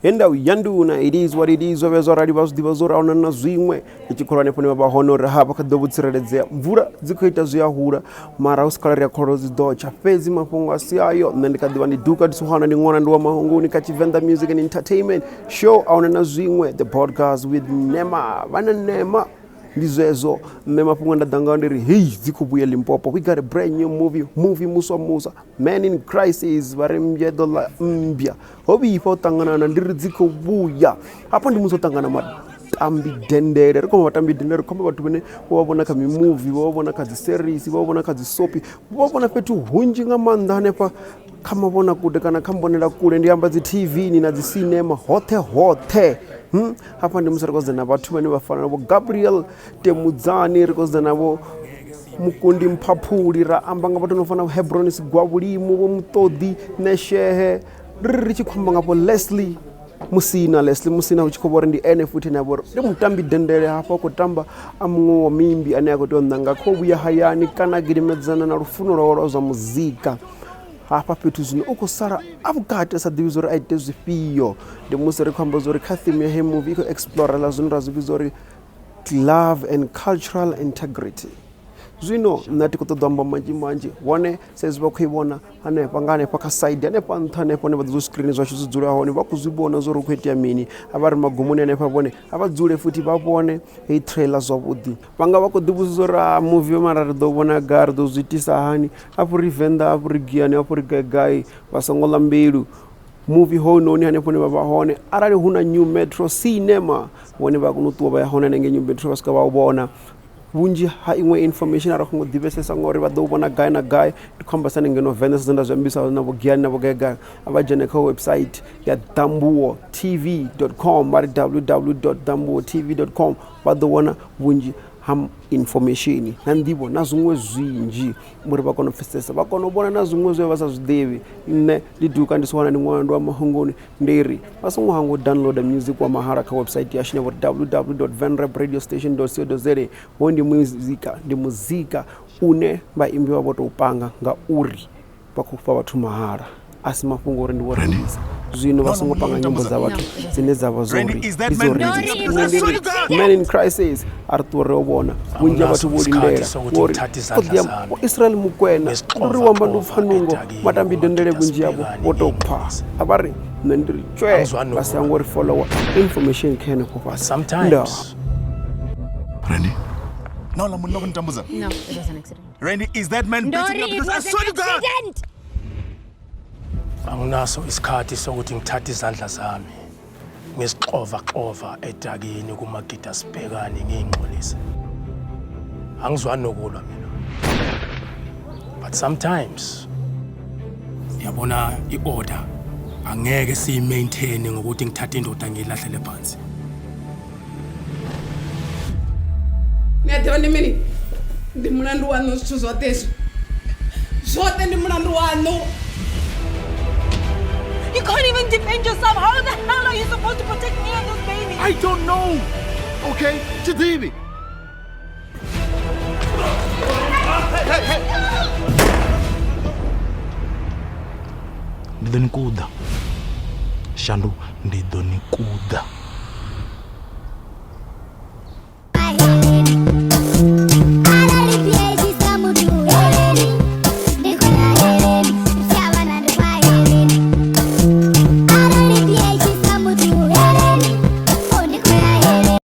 Venda Yandu na it is what it is wavezora divazora na zwimwe ichikorane pone babahonora hapa kadobutsiredzea mvura dzikoita ziyahura mara usikalaria korozi docha fezi mafungo asiayo ndikadiwa ndiduka disuhana ndingona ndiwa mahunguni kachivenda music and entertainment show aona na zwimwe the podcast with Nema vana Nema ndizezo memapunga ndadanga ndiri hey zikubuye Limpopo. We got a brand new movie musa Man in Crisis varembye dola Mmbwa hobi ipo tangana na ndiri zikubuya hapo ndi musotangana matambi dendere riko matambi dendere komba watu bene wabona ka movie wabona ka series wabona ka soapy wabona petu hunjinga mandane pa kama bona kude kana kambonela kule ndiyamba TV ni na cinema hote hapa ndi musarikoze na bathu bane bafana nabo Gabriel Temudzani rikoze nabo mukundi mphaphuli ra ambanga bathu nofana Hebron Sigwabulimo bo Mutodi Neshehe richikhomba ngapo Leslie Musina uchikobora ndi NF nabo ndi mutambi dendere hapa kutamba amngo mimbi ane akotonda khobuya hayani kana gidimedzana na rufuno lwa za muzika hapa petu zino ukosara avukati asadivizori aite zvifiyo ndi musi rikhomba zori kathime ya movie iko explore la zino razivizori love and cultural integrity zwino nati kutodamba manji wone sezi bakhuyibona ane pangane paka side ane panthane pone badzo screen zwacho zidzula hone bakuzibona zori ukwetia mini abari magumuni ane pabone abadzule futhi babone hey trailer zwabudi banga bakodibuzora movie mara rido bona gar do zwitisa hani apuri Venda apuri giani apuri gagai basongola mbelu movie ho noni ane pone baba hone arali huna new metro cinema wone bakunutuwa ba hona nenge new metro baska babona bunji ha ingwe information ara khongo divesesa ngori ba do bona guy na guy dikhomba sana ngeno Venda zenda zwambisa na bogiani na bogega abajene kho website ya dambuotv.com www.dambuotv.com ba do bona bunji ham information nandibo nazungwe zwinji muri bakono fesesa bakono bona nazungwe zwe basazwidevi ine liduka ndiswana ni ngwando wa mahungoni ndiri basungwa hango download music wa mahara ka website ya shine www.venrabradiostation.co.za wondi muzika une ba imbiwa boto upanga nga uri bakufa bathu mahara asimafungo ndi worisa zwino basongo panga nyimbo za watu zine za bazori Man in Crisis Arthur obona bunja bathu bolindera wori kodya Israel mukwena uri wamba ndofanungo matambi dendele bunji yabo botopha abari nendiri chwe basangori follower information kene kupa sometimes Randy no la munno kuntambuza No, it was an accident. Randy, is that man beating up because I saw you guys? Anginaso isikhathi sokuthi ngithathe izandla zami ngisixova edakini kumagida sibhekane ngingxolise angizwani nokulwa mina but sometimes yabona iorder angeke siyimaintain ngokuthi ngithathe indoda ngilahlele phansi Niyadibani mini ndi mulandu wanu zwithu zwote ndi mulandu wanu. You can't even defend yourself. How the hell are you supposed to protect me and this baby? I don't know. Okay, Chidivi. Hey. Ndonikuda. Shandu, ndonikuda.